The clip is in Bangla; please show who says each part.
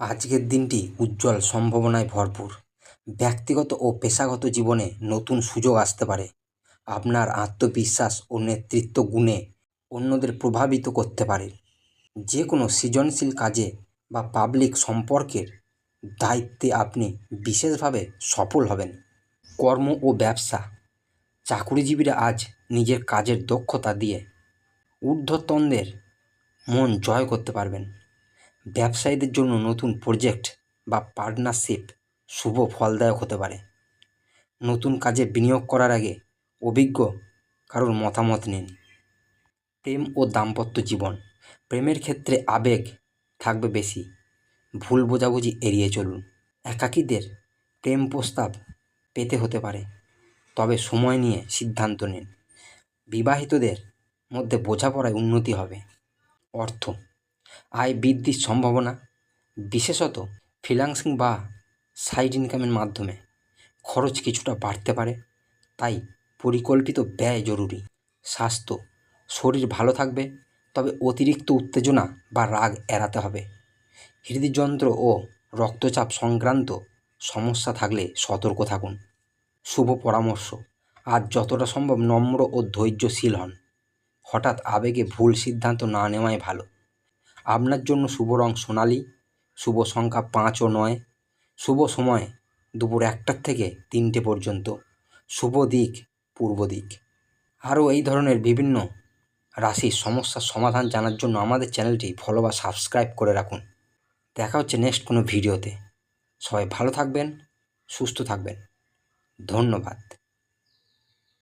Speaker 1: আজকের দিনটি উজ্জ্বল সম্ভাবনায় ভরপুর। ব্যক্তিগত ও পেশাগত জীবনে নতুন সুযোগ আসতে পারে। আপনার আত্মবিশ্বাস ও নেতৃত্ব গুণে অন্যদের প্রভাবিত করতে পারে। যে কোনো সৃজনশীল কাজে বা পাবলিক সম্পর্কের দায়িত্বে আপনি বিশেষভাবে সফল হবেন। কর্ম ও ব্যবসা, চাকুরিজীবীরা আজ নিজের কাজের দক্ষতা দিয়ে ঊর্ধ্বতনদের মন জয় করতে পারবেন। ব্যবসায়ীদের জন্য নতুন প্রজেক্ট বা পার্টনারশিপ শুভ ফলদায়ক হতে পারে। নতুন কাজে বিনিয়োগ করার আগে অভিজ্ঞ কারোর মতামত নিন। প্রেম ও দাম্পত্য জীবন, প্রেমের ক্ষেত্রে আবেগ থাকবে বেশি, ভুল বোঝাবুঝি এড়িয়ে চলুন। একাকীদের প্রেম প্রস্তাব পেতে হতে পারে, তবে সময় নিয়ে সিদ্ধান্ত নিন। বিবাহিতদের মধ্যে বোঝাপড়ায় উন্নতি হবে। অর্থ, আয় বৃদ্ধির সম্ভাবনা, বিশেষত ফ্রিল্যান্সিং বা সাইড ইনকামের মাধ্যমে। খরচ কিছুটা বাড়তে পারে, তাই পরিকল্পিত ব্যয় জরুরি। স্বাস্থ্য, শরীর ভালো থাকবে, তবে অতিরিক্ত উত্তেজনা বা রাগ এড়াতে হবে। হৃদযন্ত্র ও রক্তচাপ সংক্রান্ত সমস্যা থাকলে সতর্ক থাকুন। শুভ পরামর্শ, আজ যতটা সম্ভব নম্র ও ধৈর্যশীল হন। হঠাৎ আবেগে ভুল সিদ্ধান্ত না নেওয়াই ভালো। আপনার জন্য শুভ রং সোনালি, শুভ সংখ্যা 5 ও 9, শুভ সময় দুপুর 1টা থেকে 3টে পর্যন্ত, শুভ দিক পূর্ব দিক। আরও এই ধরনের বিভিন্ন রাশির সমস্যার সমাধান জানার জন্য আমাদের চ্যানেলটি ফলো বা সাবস্ক্রাইব করে রাখুন। দেখা হচ্ছে নেক্সট কোনো ভিডিওতে। সবাই ভালো থাকবেন, সুস্থ থাকবেন। ধন্যবাদ।